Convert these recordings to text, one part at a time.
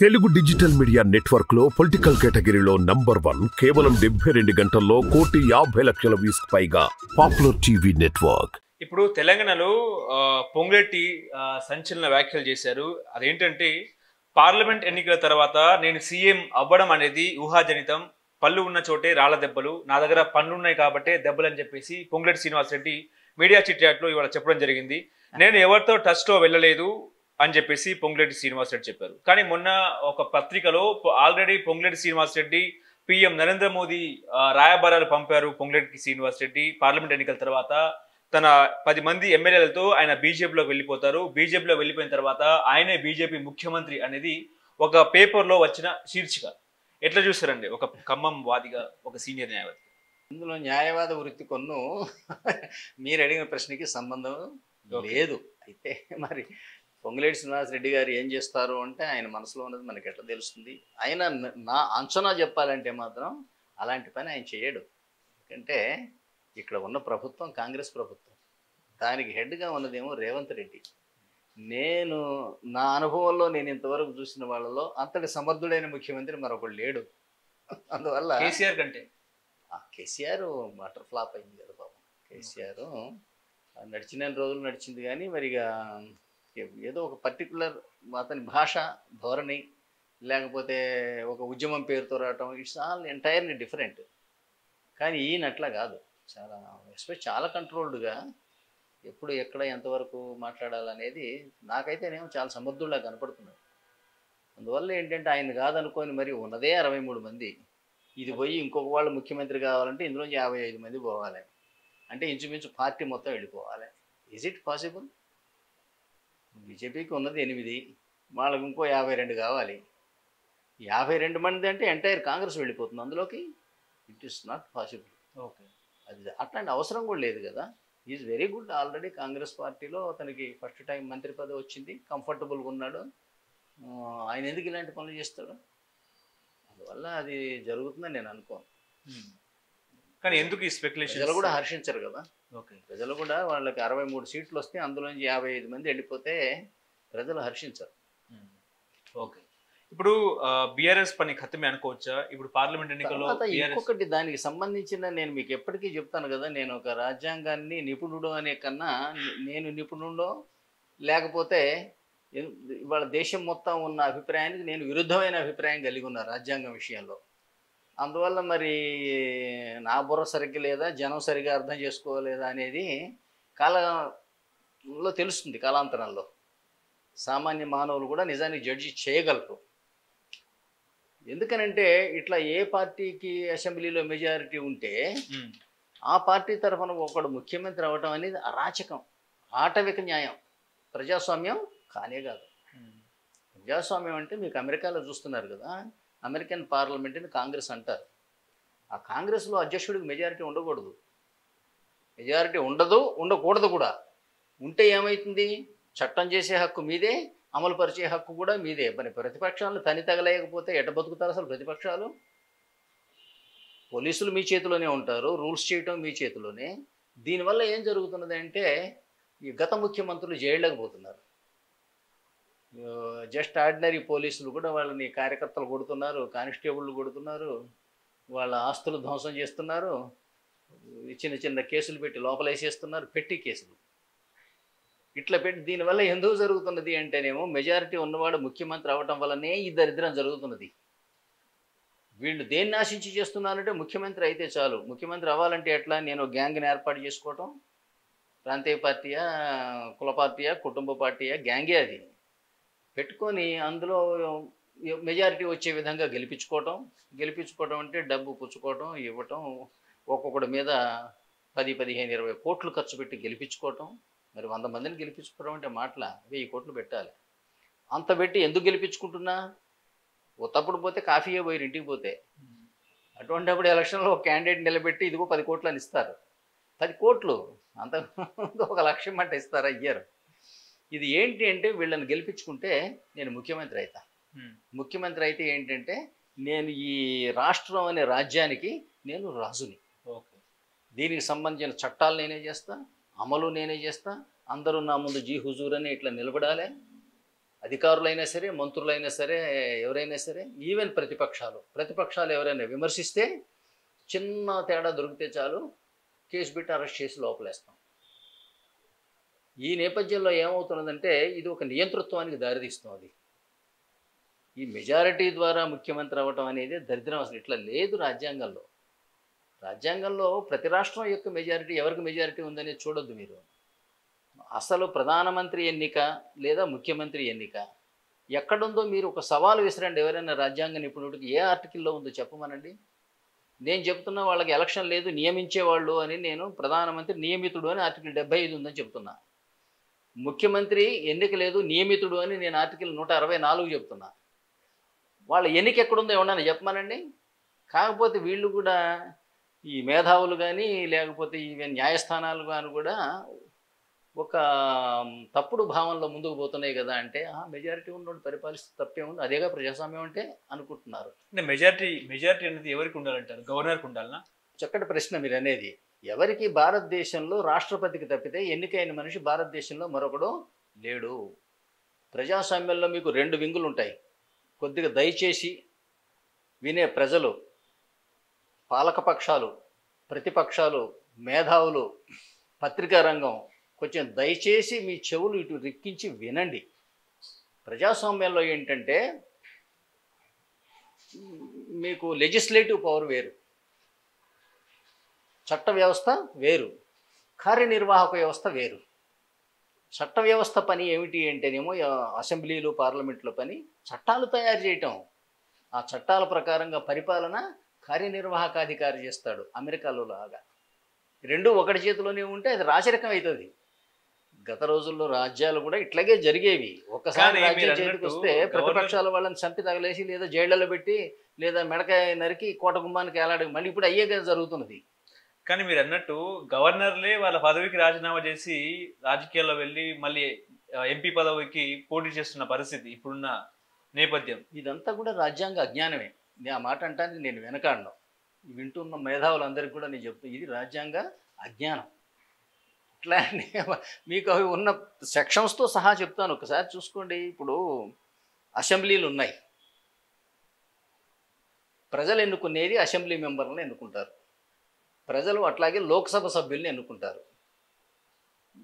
Telugu digital media network లో political కేటగిరీలో #1 కేవలం 72 గంటల్లో 1,50,00,000 వ్యూస్ పైగా పాపులర్ టీవీ నెట్వర్క్. ఇప్పుడు తెలంగాణలో పొంగులేటి సంచలన వ్యాఖ్యలు చేశారు. అదేంటంటే పార్లమెంట్ ఎన్నికల తర్వాత నేను సీఎం అవ్వడం అనేది ఊహాజనితం, పళ్ళు ఉన్న చోటే రాళ్ల దెబ్బలు, నా దగ్గర పళ్ళు ఉన్నాయి కాబట్టే దెబ్బలు అని చెప్పేసి పొంగులేటి శ్రీనివాసరెడ్డి మీడియా చిట్చాట్లో ఇవాళ చెప్పడం జరిగింది. నేను ఎవరితో టచ్లో వెళ్ళలేదు అని చెప్పేసి పొంగులేటి శ్రీనివాసరెడ్డి చెప్పారు. కానీ మొన్న ఒక పత్రికలో ఆల్రెడీ పొంగులేటి శ్రీనివాసరెడ్డి పీఎం నరేంద్ర మోదీ రాయబారాలు పంపారు. పొంగులేటి శ్రీనివాసరెడ్డి పార్లమెంట్ ఎన్నికల తర్వాత తన 10 మంది ఎమ్మెల్యేలతో ఆయన బీజేపీలోకి వెళ్ళిపోతారు. బీజేపీలో వెళ్ళిపోయిన తర్వాత ఆయనే బీజేపీ ముఖ్యమంత్రి అనేది ఒక పేపర్లో వచ్చిన శీర్షిక. ఎట్లా చూస్తారండి ఒక ఖమ్మం వాదిగా, ఒక సీనియర్ న్యాయవాది? ఇందులో న్యాయవాద వృత్తి కొన్ను మీరు అడిగిన ప్రశ్నకి సంబంధం లేదు. అయితే మరి పొంగులేటి శ్రీనివాసరెడ్డి గారు ఏం చేస్తారు అంటే ఆయన మనసులో ఉన్నది మనకి ఎట్లా తెలుస్తుంది. ఆయన నా అంచనా చెప్పాలంటే మాత్రం అలాంటి పని ఆయన చేయడు. ఎందుకంటే ఇక్కడ ఉన్న ప్రభుత్వం కాంగ్రెస్ ప్రభుత్వం, దానికి హెడ్గా ఉన్నదేమో రేవంత్ రెడ్డి. నేను నా అనుభవంలో నేను ఇంతవరకు చూసిన వాళ్ళలో అంతటి సమర్థుడైన ముఖ్యమంత్రి మరొకడు లేడు. అందువల్ల కేసీఆర్ కంటే కేసీఆర్ వాటర్ ఫ్లాప్ అయింది కదా పాపం. కేసీఆర్ నడిచిన రోజులు నడిచింది, కానీ మరిగా ఏదో ఒక పర్టికులర్ అతని భాష, ధోరణి, లేకపోతే ఒక ఉద్యమం పేరుతో రావటం, ఇట్స్ ఆల్ ఎంటైర్లీ డిఫరెంట్. కానీ ఈయన అట్లా కాదు, చాలా కంట్రోల్డ్గా ఎప్పుడు ఎక్కడ ఎంతవరకు మాట్లాడాలనేది నాకైతేనేమో చాలా సమర్థుల్లా కనపడుతున్నాడు. అందువల్ల ఏంటంటే ఆయన కాదనుకొని మరి ఉన్నదే 63 మంది, ఇది పోయి ఇంకొక వాళ్ళు ముఖ్యమంత్రి కావాలంటే ఇందులో 55 మంది పోవాలి, అంటే ఇంచుమించు పార్టీ మొత్తం వెళ్ళిపోవాలి. Is it possible? బీజేపీకి ఉన్నది 8, వాళ్ళకి ఇంకో 52 కావాలి. 52 మంది అంటే ఎంటైర్ కాంగ్రెస్ వెళ్ళిపోతుంది అందులోకి. It is not possible. Okay, అది అట్లాంటి అవసరం కూడా లేదు కదా. Is very good. Already Congress పార్టీలో అతనికి ఫస్ట్ టైం మంత్రి పదవి వచ్చింది, కంఫర్టబుల్గా ఉన్నాడు. ఆయన ఎందుకు ఇలాంటి పనులు చేస్తాడు? అందువల్ల అది జరుగుతుందని నేను అనుకోను. కానీ ఎందుకు ఈ స్పెక్యులేషన్? ప్రజలు కూడా హర్షించరు కదా. ఓకే, ప్రజలు ప్రజలు కూడా వాళ్ళకి 63 సీట్లు వస్తే అందులోంచి 55 మంది వెళ్ళిపోతే ప్రజలు హర్షించరు. ఓకే, ఇప్పుడు బీఆర్ఎస్ పని ఖతమే అనుకోవచ్చా? ఇప్పుడు పార్లమెంట్ ఎన్నికల్లో ఇంకొకటి దానికి సంబంధించిన నేను మీకు ఎప్పటికీ చెప్తాను కదా, నేను ఒక రాజ్యాంగాన్ని నిపుణుడు అనే కన్నా నేను నిపుణుడో లేకపోతే ఇవాళ దేశం మొత్తం ఉన్న అభిప్రాయానికి నేను విరుద్ధమైన అభిప్రాయం కలిగి ఉన్నా రాజ్యాంగం విషయంలో. అందువల్ల మరి నా బుర్ర సరిగ్గా లేదా, జనం సరిగ్గా అర్థం చేసుకోలేదా అనేది కాలంలో తెలుస్తుంది. కాలాంతరంలో సామాన్య మానవులు కూడా నిజానికి జడ్జి చేయగలరు. ఎందుకనంటే ఇట్లా ఏ పార్టీకి అసెంబ్లీలో మెజారిటీ ఉంటే ఆ పార్టీ తరఫున ఒకడు ముఖ్యమంత్రి అవ్వటం అనేది అరాచకం, ఆటవిక న్యాయం. ప్రజాస్వామ్యం కానే కాదు. ప్రజాస్వామ్యం అంటే మీకు అమెరికాలో చూస్తున్నారు కదా, అమెరికన్ పార్లమెంట్ని కాంగ్రెస్ అంటారు. ఆ కాంగ్రెస్లో అధ్యక్షుడికి మెజారిటీ ఉండకూడదు, మెజారిటీ ఉండదు, ఉండకూడదు కూడా. ఉంటే ఏమవుతుంది? చట్టం చేసే హక్కు మీదే, అమలు పరిచే హక్కు కూడా మీదే. మరి ప్రతిపక్షాలను తని తగలేకపోతే ఎట బతుకుతారు అసలు ప్రతిపక్షాలు? పోలీసులు మీ చేతిలోనే ఉంటారు, రూల్స్ చేయటం మీ చేతిలోనే. దీనివల్ల ఏం జరుగుతున్నది అంటే ఈ గత ముఖ్యమంత్రులు జైళ్ళకి పోతున్నారు. జస్ట్ ఆర్డినరీ పోలీసులు కూడా వాళ్ళని కార్యకర్తలు కొడుతున్నారు, కానిస్టేబుళ్ళు కొడుతున్నారు, వాళ్ళ ఆస్తులు ధ్వంసం చేస్తున్నారు, చిన్న చిన్న కేసులు పెట్టి లోపలేసేస్తున్నారు, పెట్టి కేసులు ఇట్లా పెట్టి. దీనివల్ల ఎందుకు జరుగుతున్నది అంటేనేమో మెజారిటీ ఉన్నవాడు ముఖ్యమంత్రి అవ్వటం వల్లనే ఈ దరిద్రం జరుగుతున్నది. వీళ్ళు దేన్ని ఆశించి చేస్తున్నారంటే ముఖ్యమంత్రి అయితే చాలు. ముఖ్యమంత్రి అవ్వాలంటే ఎట్లా? నేను గ్యాంగ్ని ఏర్పాటు చేసుకోవటం, ప్రాంతీయ పార్టీయా, కుల పార్టీయా, కుటుంబ పార్టీయా, గ్యాంగే అది పెట్టుకొని అందులో మెజారిటీ వచ్చే విధంగా గెలిపించుకోవటం అంటే డబ్బు పుచ్చుకోవటం, ఇవ్వటం, ఒక్కొక్కడి మీద 10, 15, 20 కోట్లు ఖర్చు పెట్టి గెలిపించుకోవటం. మరి 100 మందిని గెలిపించుకోవడం అంటే మాటల 1000 కోట్లు పెట్టాలి. అంత పెట్టి ఎందుకు గెలిపించుకుంటున్నా? తప్పుడు పోతే కాఫీయే పోయి ఇంటికి పోతే. అటువంటిప్పుడు ఎలక్షన్లో ఒక క్యాండిడేట్ నిలబెట్టి ఇదిగో 10 కోట్లు అని ఇస్తారు. 10 కోట్లు అంత 1 లక్షం అంటే ఇస్తారా? ఇయ్యరు. ఇది ఏంటి అంటే వీళ్ళని గెలిపించుకుంటే నేను ముఖ్యమంత్రి అవుతా. ముఖ్యమంత్రి అయితే ఏంటంటే నేను ఈ రాష్ట్రం అనే రాజ్యానికి నేను రాజుని. ఓకే, దీనికి సంబంధించిన చట్టాలు నేనే చేస్తా, అమలు నేనే చేస్తా, అందరూ నా ముందు జీ హుజూర్ అని ఇట్లా నిలబడాలి. అధికారులైనా సరే, మంత్రులైనా సరే, ఎవరైనా సరే, ఈవెన్ ప్రతిపక్షాలు ఎవరైనా విమర్శిస్తే చిన్న తేడా దొరికితే చాలు కేసు పెట్టి అరెస్ట్ చేసి లోపలేస్తాం. ఈ నేపథ్యంలో ఏమవుతున్నదంటే ఇది ఒక నియంతృత్వానికి దారితీస్తుంది. ఈ మెజారిటీ ద్వారా ముఖ్యమంత్రి అవ్వటం అనేది దరిద్రం. అసలు ఇట్లా లేదు రాజ్యాంగంలో. రాజ్యాంగంలో ప్రతి రాష్ట్రం యొక్క మెజారిటీ ఎవరికి మెజారిటీ ఉందనేది చూడొద్దు మీరు. అసలు ప్రధానమంత్రి ఎన్నిక లేదా ముఖ్యమంత్రి ఎన్నిక ఎక్కడుందో మీరు ఒక సవాలు విసిరండి. ఎవరైనా రాజ్యాంగ నిపుణుడికి ఏ ఆర్టికల్లో ఉందో చెప్పమనండి. నేను చెప్తున్నా వాళ్ళకి ఎలక్షన్ లేదు, నియమించేవాళ్ళు అని. నేను ప్రధానమంత్రి నియమితుడు అని ఆర్టికల్ 75 ఉందని చెప్తున్నా. ముఖ్యమంత్రి ఎన్నిక లేదు, నియమితుడు అని నేను ఆర్టికల్ 164 చెప్తున్నా. వాళ్ళ ఎన్నిక ఎక్కడుందో ఏమన్నా చెప్పమనండి. కాకపోతే వీళ్ళు కూడా ఈ మేధావులు కానీ లేకపోతే ఈవెన్ న్యాయస్థానాలు కానీ కూడా ఒక తప్పుడు భావనలో ముందుకు పోతున్నాయి కదా. అంటే మెజారిటీ ఉన్నోడు పరిపాలిస్తే తప్పే ఉంది, అదేగా ప్రజాస్వామ్యం అంటే అనుకుంటున్నారు. అంటే మెజారిటీ అనేది ఎవరికి ఉండాలంటారు? గవర్నర్కి ఉండాలనా? చక్కటి ప్రశ్న మీరు అనేది. ఎవరికి భారతదేశంలో రాష్ట్రపతికి తప్పితే ఎన్నికైన మనిషి భారతదేశంలో మరొకడు లేడు. ప్రజాస్వామ్యంలో మీకు 2 వింగులు ఉంటాయి. కొద్దిగా దయచేసి వినే ప్రజలు, పాలకపక్షాలు, ప్రతిపక్షాలు, మేధావులు, పత్రికా రంగం కొంచెం దయచేసి మీ చెవులు ఇటు రిక్కించి వినండి. ప్రజాస్వామ్యంలో ఏంటంటే మీకు లెజిస్లేటివ్ పవర్ వేరు, చట్ట వ్యవస్థ వేరు, కార్యనిర్వాహక వ్యవస్థ వేరు. చట్ట వ్యవస్థ పని ఏమిటి అంటేనేమో అసెంబ్లీలు, పార్లమెంట్లో పని చట్టాలు తయారు చేయటం. ఆ చట్టాల ప్రకారంగా పరిపాలన కార్యనిర్వాహకాధికారి చేస్తాడు. అమెరికాలో లాగా 2 ఒకటి చేతిలోనే ఉంటే అది రాచరికం అవుతుంది. గత రోజుల్లో రాజ్యాలు కూడా ఇట్లాగే జరిగేవి. ఒక్కసారి రాజ్యం చేతికి వస్తే ప్రతిపక్షాల వాళ్ళని చంపి తగలేసి లేదా జైళ్లలో పెట్టి లేదా మెడకాయ నరికి కోట గుమ్మానికి ఏలాడి మళ్ళీ ఇప్పుడు అయ్యే జరుగుతున్నది. కానీ మీరు అన్నట్టు గవర్నర్లే వాళ్ళ పదవికి రాజీనామా చేసి రాజకీయాల్లో వెళ్ళి మళ్ళీ ఎంపీ పదవికి పోటీ చేస్తున్న పరిస్థితి ఇప్పుడున్న నేపథ్యం. ఇదంతా కూడా రాజ్యాంగ అజ్ఞానమే. నేను ఆ మాట అంటానికి నేను వెనకాడను. వింటున్న మేధావులందరికీ కూడా నేను చెప్తాను, ఇది రాజ్యాంగ అజ్ఞానం. ఇట్లా మీకు అవి ఉన్న సెక్షన్స్తో సహా చెప్తాను. ఒకసారి చూసుకోండి. ఇప్పుడు అసెంబ్లీలు ఉన్నాయి. ప్రజలు ఎన్నుకునేది అసెంబ్లీ మెంబర్లను ఎన్నుకుంటారు. ప్రజలు అట్లాగే లోక్సభ సభ్యుల్ని ఎన్నుకుంటారు.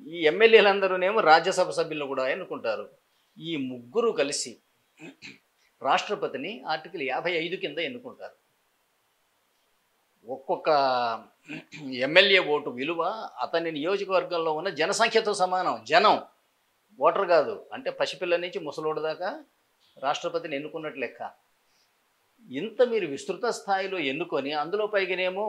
ఈ ఎమ్మెల్యేలందరూనేమో రాజ్యసభ సభ్యులను కూడా ఎన్నుకుంటారు. ఈ ముగ్గురు కలిసి రాష్ట్రపతిని ఆర్టికల్ 55 కింద ఎన్నుకుంటారు. ఒక్కొక్క ఎమ్మెల్యే ఓటు విలువ అతని నియోజకవర్గంలో ఉన్న జనసంఖ్యతో సమానం. జనం, ఓటర్ కాదు. అంటే పసిపిల్ల నుంచి ముసలోడు దాకా రాష్ట్రపతిని ఎన్నుకున్నట్లు లెక్క. ఇంత మీరు విస్తృత స్థాయిలో ఎన్నుకొని అందులో పైగానేమో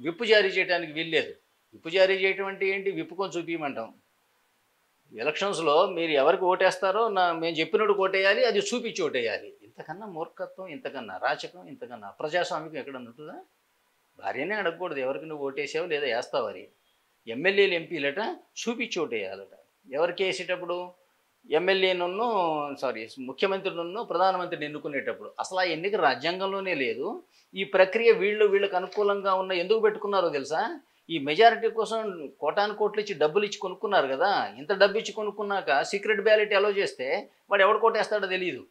విప్పు జారీ చేయడానికి వీల్లేదు. విప్పు జారీ చేయటం అంటే ఏంటి? విప్పుకొని చూపించమంటాం. ఎలక్షన్స్లో మీరు ఎవరికి ఓటేస్తారో మేము చెప్పినట్టు ఓటేయాలి, అది చూపించి ఓటేయాలి. ఇంతకన్నా మూర్ఖత్వం, ఇంతకన్నా రాచకం, ఇంతకన్నా ప్రజాస్వామికం ఎక్కడన్నా ఉంటుందా? భార్యనే అడగకూడదు ఎవరికి నువ్వు ఓటేసావు లేదా వేస్తావని. ఎమ్మెల్యేలు, ఎంపీలట చూపించి ఓటేయాలట. ఎవరికి వేసేటప్పుడు? ముఖ్యమంత్రిను ప్రధానమంత్రిని ఎన్నుకునేటప్పుడు. అసలు ఆ ఎన్నిక రాజ్యాంగంలోనే లేదు. ఈ ప్రక్రియ వీళ్ళకి అనుకూలంగా ఉన్న ఎందుకు పెట్టుకున్నారో తెలుసా? ఈ మెజారిటీ కోసం కోటాను కోట్లు ఇచ్చి డబ్బులు ఇచ్చి కొనుక్కున్నారు కదా. ఇంత డబ్బు ఇచ్చి కొనుక్కున్నాక సీక్రెట్ బ్యాలెట్ అలో చేస్తే వాడు ఎవడు కోటేస్తాడో తెలియదు.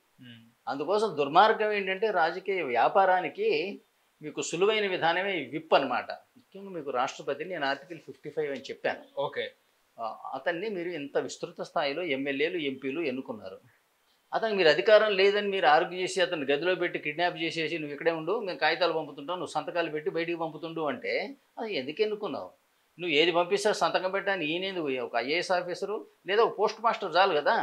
అందుకోసం దుర్మార్గం ఏంటంటే రాజకీయ వ్యాపారానికి మీకు సులువైన విధానమే విప్ అనమాట. ముఖ్యంగా మీకు రాష్ట్రపతిని నేను ఆర్టికల్ 55 అని చెప్పాను. ఓకే. అతన్ని మీరు ఇంత విస్తృత స్థాయిలో ఎమ్మెల్యేలు, ఎంపీలు ఎన్నుకున్నారు. అతనికి మీరు అధికారం లేదని మీరు ఆర్గ్యూ చేసి అతను గదిలో పెట్టి కిడ్నాప్ చేసేసి నువ్వు ఇక్కడే ఉండు, మేము కాగితాలు పంపుతుంటాం, నువ్వు సంతకాలు పెట్టి బయటికి పంపుతుండు అంటే అది ఎందుకు ఎన్నుకున్నావు? నువ్వు ఏది పంపిస్తే సంతకం పెట్టాను ఈయనేందుకు? ఒక IAS ఆఫీసరు లేదా ఒక పోస్ట్ మాస్టర్ చాలు కదా.